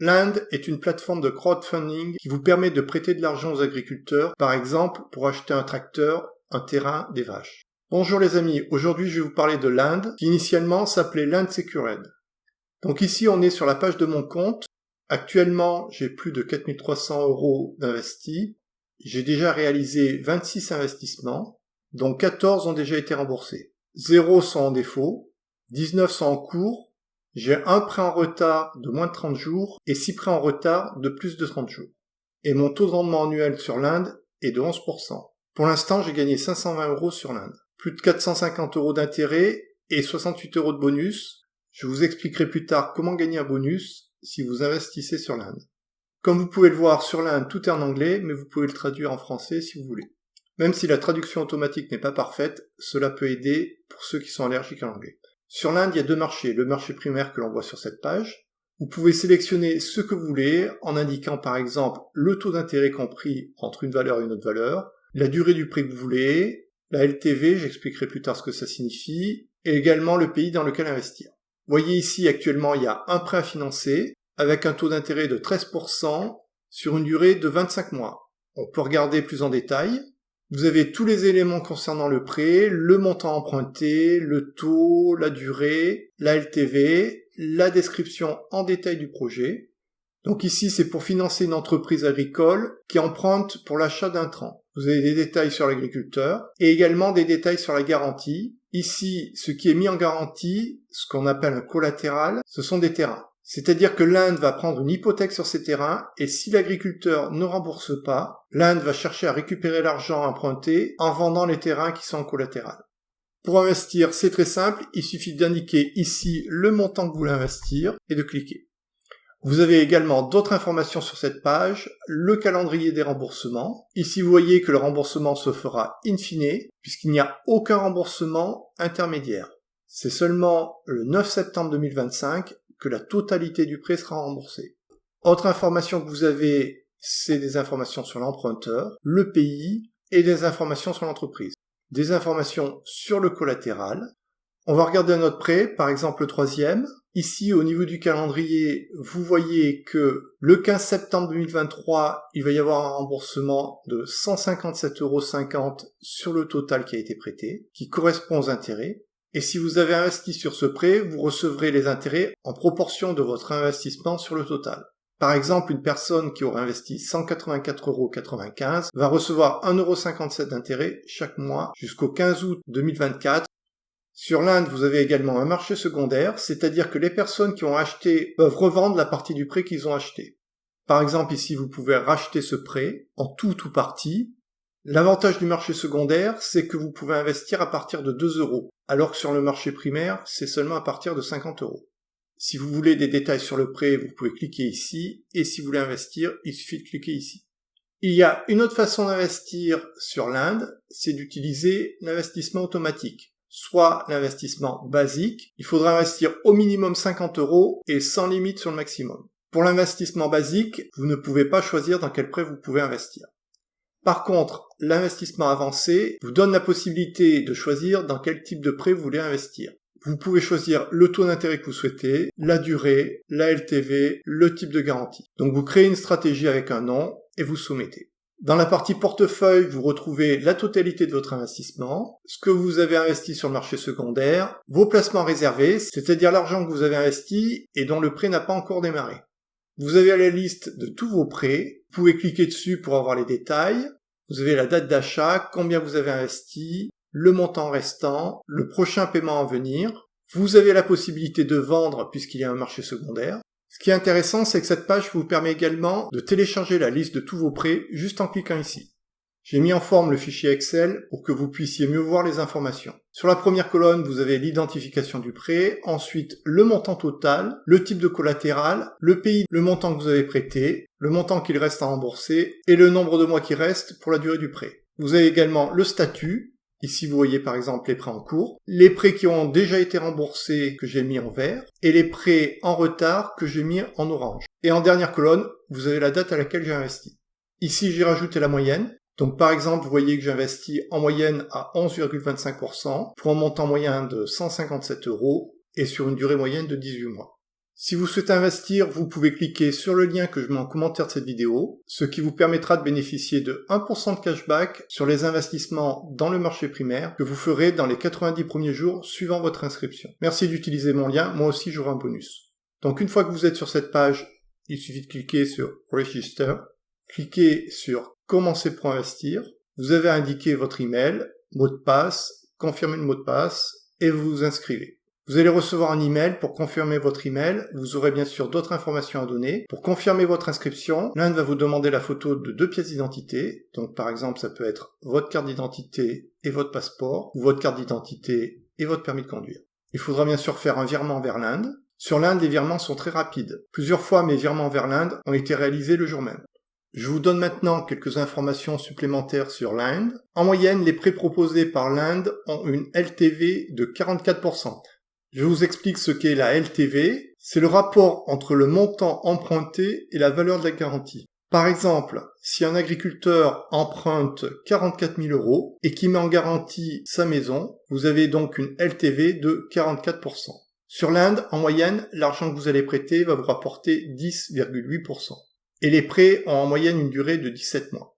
L'Inde est une plateforme de crowdfunding qui vous permet de prêter de l'argent aux agriculteurs, par exemple pour acheter un tracteur, un terrain, des vaches. Bonjour les amis, aujourd'hui je vais vous parler de l'Inde, qui initialement s'appelait l'Inde Secured. Donc ici on est sur la page de mon compte. Actuellement j'ai plus de 4300 € d'investis. J'ai déjà réalisé 26 investissements, dont 14 ont déjà été remboursés. 0 sont en défaut, 19 sont en cours, j'ai un prêt en retard de moins de 30 jours et 6 prêts en retard de plus de 30 jours. Et mon taux de rendement annuel sur l'Inde est de 11%. Pour l'instant j'ai gagné 520 € sur l'Inde. Plus de 450 € d'intérêt et 68 € de bonus. Je vous expliquerai plus tard comment gagner un bonus si vous investissez sur l'Inde. Comme vous pouvez le voir, sur l'Inde, tout est en anglais, mais vous pouvez le traduire en français si vous voulez. Même si la traduction automatique n'est pas parfaite, cela peut aider pour ceux qui sont allergiques à l'anglais. Sur l'Inde, il y a deux marchés. Le marché primaire que l'on voit sur cette page. Vous pouvez sélectionner ce que vous voulez en indiquant par exemple le taux d'intérêt compris entre une valeur et une autre valeur, la durée du prêt que vous voulez, la LTV, j'expliquerai plus tard ce que ça signifie, et également le pays dans lequel investir. Vous voyez ici, actuellement, il y a un prêt à financer, avec un taux d'intérêt de 13% sur une durée de 25 mois. On peut regarder plus en détail. Vous avez tous les éléments concernant le prêt, le montant emprunté, le taux, la durée, la LTV, la description en détail du projet. Donc ici, c'est pour financer une entreprise agricole qui emprunte pour l'achat d'intrants. Vous avez des détails sur l'agriculteur et également des détails sur la garantie. Ici, ce qui est mis en garantie, ce qu'on appelle un collatéral, ce sont des terrains. C'est-à-dire que l'Inde va prendre une hypothèque sur ces terrains et si l'agriculteur ne rembourse pas, l'Inde va chercher à récupérer l'argent emprunté en vendant les terrains qui sont en collatéral. Pour investir, c'est très simple, il suffit d'indiquer ici le montant que vous voulez investir et de cliquer. Vous avez également d'autres informations sur cette page, le calendrier des remboursements. Ici, vous voyez que le remboursement se fera in fine, puisqu'il n'y a aucun remboursement intermédiaire. C'est seulement le 9 septembre 2025 que la totalité du prêt sera remboursée. Autre information que vous avez, c'est des informations sur l'emprunteur, le pays et des informations sur l'entreprise. Des informations sur le collatéral. On va regarder un autre prêt, par exemple le troisième. Ici, au niveau du calendrier, vous voyez que le 15 septembre 2023, il va y avoir un remboursement de 157,50 € sur le total qui a été prêté, qui correspond aux intérêts. Et si vous avez investi sur ce prêt, vous recevrez les intérêts en proportion de votre investissement sur le total. Par exemple, une personne qui aura investi 184,95 € va recevoir 1,57 € d'intérêt chaque mois jusqu'au 15 août 2024. Sur l'Inde, vous avez également un marché secondaire, c'est-à-dire que les personnes qui ont acheté peuvent revendre la partie du prêt qu'ils ont acheté. Par exemple, ici, vous pouvez racheter ce prêt en tout ou partie. L'avantage du marché secondaire, c'est que vous pouvez investir à partir de 2 €, alors que sur le marché primaire, c'est seulement à partir de 50 €. Si vous voulez des détails sur le prêt, vous pouvez cliquer ici, et si vous voulez investir, il suffit de cliquer ici. Il y a une autre façon d'investir sur l'Inde, c'est d'utiliser l'investissement automatique. Soit l'investissement basique, il faudra investir au minimum 50 € et sans limite sur le maximum. Pour l'investissement basique, vous ne pouvez pas choisir dans quel prêt vous pouvez investir. Par contre, l'investissement avancé vous donne la possibilité de choisir dans quel type de prêt vous voulez investir. Vous pouvez choisir le taux d'intérêt que vous souhaitez, la durée, la LTV, le type de garantie. Donc vous créez une stratégie avec un nom et vous soumettez. Dans la partie portefeuille, vous retrouvez la totalité de votre investissement, ce que vous avez investi sur le marché secondaire, vos placements réservés, c'est-à-dire l'argent que vous avez investi et dont le prêt n'a pas encore démarré. Vous avez la liste de tous vos prêts, vous pouvez cliquer dessus pour avoir les détails, vous avez la date d'achat, combien vous avez investi, le montant restant, le prochain paiement à venir. Vous avez la possibilité de vendre puisqu'il y a un marché secondaire. Ce qui est intéressant, c'est que cette page vous permet également de télécharger la liste de tous vos prêts juste en cliquant ici. J'ai mis en forme le fichier Excel pour que vous puissiez mieux voir les informations. Sur la première colonne, vous avez l'identification du prêt, ensuite le montant total, le type de collatéral, le pays, le montant que vous avez prêté, le montant qu'il reste à rembourser et le nombre de mois qui restent pour la durée du prêt. Vous avez également le statut. Ici, vous voyez par exemple les prêts en cours, les prêts qui ont déjà été remboursés que j'ai mis en vert, et les prêts en retard que j'ai mis en orange. Et en dernière colonne, vous avez la date à laquelle j'ai investi. Ici, j'ai rajouté la moyenne. Donc par exemple, vous voyez que j'investis en moyenne à 11,25% pour un montant moyen de 157 € et sur une durée moyenne de 18 mois. Si vous souhaitez investir, vous pouvez cliquer sur le lien que je mets en commentaire de cette vidéo, ce qui vous permettra de bénéficier de 1% de cashback sur les investissements dans le marché primaire que vous ferez dans les 90 premiers jours suivant votre inscription. Merci d'utiliser mon lien, moi aussi j'aurai un bonus. Donc une fois que vous êtes sur cette page, il suffit de cliquer sur Register, cliquez sur Commencer pour investir, vous avez indiqué votre email, mot de passe, confirmez le mot de passe et vous vous inscrivez. Vous allez recevoir un email pour confirmer votre email. Vous aurez bien sûr d'autres informations à donner. Pour confirmer votre inscription, l'Inde va vous demander la photo de 2 pièces d'identité. Donc par exemple, ça peut être votre carte d'identité et votre passeport, ou votre carte d'identité et votre permis de conduire. Il faudra bien sûr faire un virement vers l'Inde. Sur l'Inde, les virements sont très rapides. Plusieurs fois, mes virements vers l'Inde ont été réalisés le jour même. Je vous donne maintenant quelques informations supplémentaires sur l'Inde. En moyenne, les prêts proposés par l'Inde ont une LTV de 44%. Je vous explique ce qu'est la LTV. C'est le rapport entre le montant emprunté et la valeur de la garantie. Par exemple, si un agriculteur emprunte 44 000 € et qui met en garantie sa maison, vous avez donc une LTV de 44%. Sur l'Inde, en moyenne, l'argent que vous allez prêter va vous rapporter 10,8%. Et les prêts ont en moyenne une durée de 17 mois.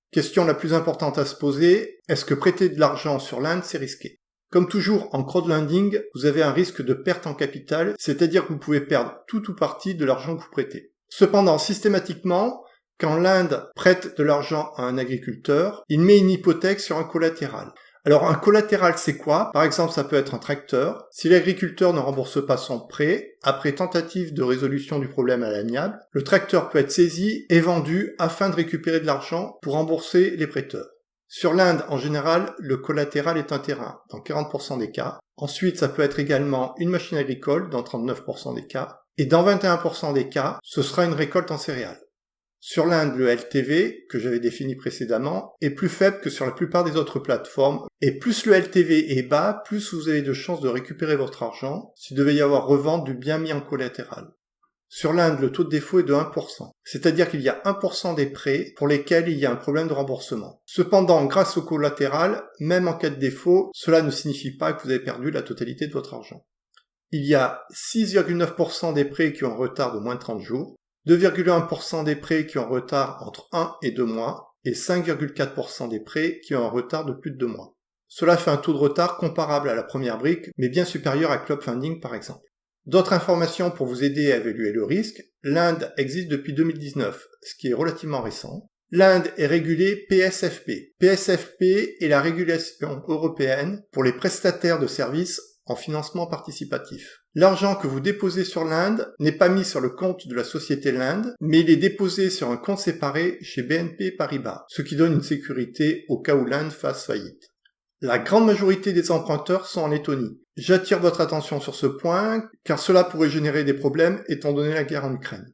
Question la plus importante à se poser, est-ce que prêter de l'argent sur l'Inde, c'est risqué ? Comme toujours en crowdlending, vous avez un risque de perte en capital, c'est-à-dire que vous pouvez perdre tout ou partie de l'argent que vous prêtez. Cependant, systématiquement, quand l'Inde prête de l'argent à un agriculteur, il met une hypothèque sur un collatéral. Alors un collatéral c'est quoi ? Par exemple, ça peut être un tracteur. Si l'agriculteur ne rembourse pas son prêt, après tentative de résolution du problème à l'amiable, le tracteur peut être saisi et vendu afin de récupérer de l'argent pour rembourser les prêteurs. Sur l'Inde, en général, le collatéral est un terrain, dans 40% des cas. Ensuite, ça peut être également une machine agricole, dans 39% des cas. Et dans 21% des cas, ce sera une récolte en céréales. Sur l'Inde, le LTV, que j'avais défini précédemment, est plus faible que sur la plupart des autres plateformes. Et plus le LTV est bas, plus vous avez de chances de récupérer votre argent s'il devait y avoir revente du bien mis en collatéral. Sur l'Inde, le taux de défaut est de 1%, c'est-à-dire qu'il y a 1% des prêts pour lesquels il y a un problème de remboursement. Cependant, grâce au collatéral, même en cas de défaut, cela ne signifie pas que vous avez perdu la totalité de votre argent. Il y a 6,9% des prêts qui ont un retard de moins de 30 jours, 2,1% des prêts qui ont un retard entre 1 et 2 mois, et 5,4% des prêts qui ont un retard de plus de 2 mois. Cela fait un taux de retard comparable à la première brique, mais bien supérieur à Clubfunding par exemple. D'autres informations pour vous aider à évaluer le risque, l'Inde existe depuis 2019, ce qui est relativement récent. L'Inde est régulée PSFP. PSFP est la régulation européenne pour les prestataires de services en financement participatif. L'argent que vous déposez sur l'Inde n'est pas mis sur le compte de la société l'Inde, mais il est déposé sur un compte séparé chez BNP Paribas, ce qui donne une sécurité au cas où l'Inde fasse faillite. La grande majorité des emprunteurs sont en Lettonie. J'attire votre attention sur ce point, car cela pourrait générer des problèmes étant donné la guerre en Ukraine.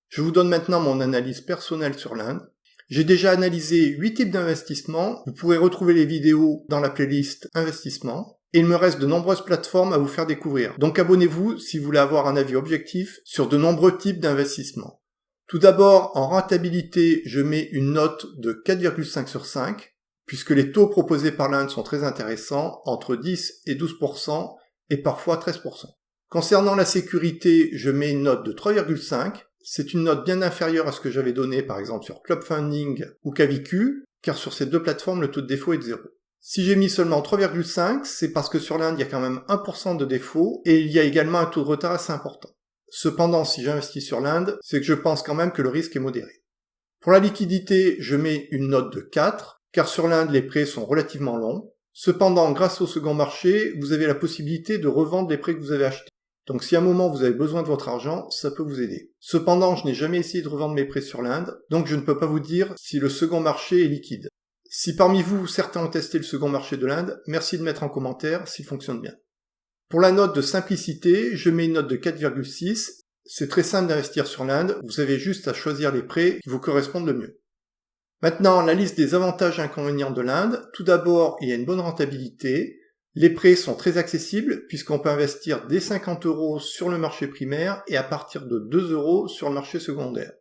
Je vous donne maintenant mon analyse personnelle sur l'Inde. J'ai déjà analysé 8 types d'investissements. Vous pourrez retrouver les vidéos dans la playlist Investissement. Et il me reste de nombreuses plateformes à vous faire découvrir. Donc abonnez-vous si vous voulez avoir un avis objectif sur de nombreux types d'investissements. Tout d'abord, en rentabilité, je mets une note de 4,5 sur 5. Puisque les taux proposés par l'Inde sont très intéressants, entre 10 et 12%, et parfois 13%. Concernant la sécurité, je mets une note de 3,5. C'est une note bien inférieure à ce que j'avais donné par exemple sur Clubfunding ou Kaviku, car sur ces deux plateformes, le taux de défaut est de 0. Si j'ai mis seulement 3,5, c'est parce que sur l'Inde, il y a quand même 1% de défaut, et il y a également un taux de retard assez important. Cependant, si j'investis sur l'Inde, c'est que je pense quand même que le risque est modéré. Pour la liquidité, je mets une note de 4. Car sur l'Inde, les prêts sont relativement longs. Cependant, grâce au second marché, vous avez la possibilité de revendre les prêts que vous avez achetés. Donc si à un moment vous avez besoin de votre argent, ça peut vous aider. Cependant, je n'ai jamais essayé de revendre mes prêts sur l'Inde, donc je ne peux pas vous dire si le second marché est liquide. Si parmi vous, certains ont testé le second marché de l'Inde, merci de mettre en commentaire s'il fonctionne bien. Pour la note de simplicité, je mets une note de 4,6. C'est très simple d'investir sur l'Inde, vous avez juste à choisir les prêts qui vous correspondent le mieux. Maintenant, la liste des avantages et inconvénients de l'Inde. Tout d'abord, il y a une bonne rentabilité. Les prêts sont très accessibles puisqu'on peut investir dès 50 € sur le marché primaire et à partir de 2 € sur le marché secondaire.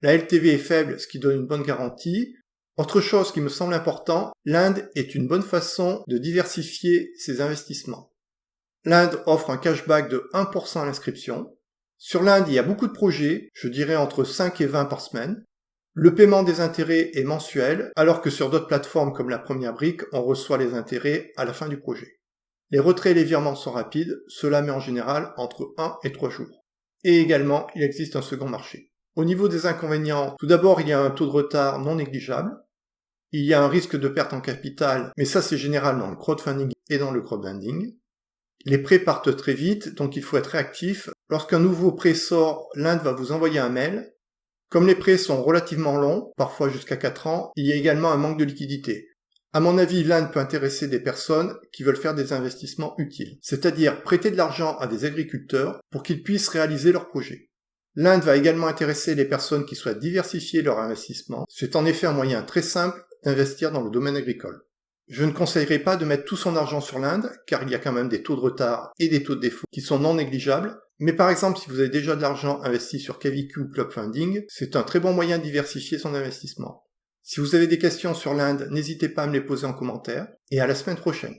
La LTV est faible, ce qui donne une bonne garantie. Autre chose qui me semble important, l'Inde est une bonne façon de diversifier ses investissements. L'Inde offre un cashback de 1% à l'inscription. Sur l'Inde, il y a beaucoup de projets, je dirais entre 5 et 20 par semaine. Le paiement des intérêts est mensuel, alors que sur d'autres plateformes comme la Première Brique, on reçoit les intérêts à la fin du projet. Les retraits et les virements sont rapides, cela met en général entre 1 et 3 jours. Et également, il existe un second marché. Au niveau des inconvénients, tout d'abord, il y a un taux de retard non négligeable. Il y a un risque de perte en capital, mais ça c'est général dans le crowdfunding et dans le crowdfunding. Les prêts partent très vite, donc il faut être réactif. Lorsqu'un nouveau prêt sort, l'Inde va vous envoyer un mail. Comme les prêts sont relativement longs, parfois jusqu'à 4 ans, il y a également un manque de liquidité. À mon avis, l'Inde peut intéresser des personnes qui veulent faire des investissements utiles, c'est-à-dire prêter de l'argent à des agriculteurs pour qu'ils puissent réaliser leurs projets. L'Inde va également intéresser les personnes qui souhaitent diversifier leur investissement. C'est en effet un moyen très simple d'investir dans le domaine agricole. Je ne conseillerais pas de mettre tout son argent sur l'Inde, car il y a quand même des taux de retard et des taux de défaut qui sont non négligeables. Mais par exemple, si vous avez déjà de l'argent investi sur Kaviku ou Clubfunding, c'est un très bon moyen de diversifier son investissement. Si vous avez des questions sur l'Inde, n'hésitez pas à me les poser en commentaire, et à la semaine prochaine.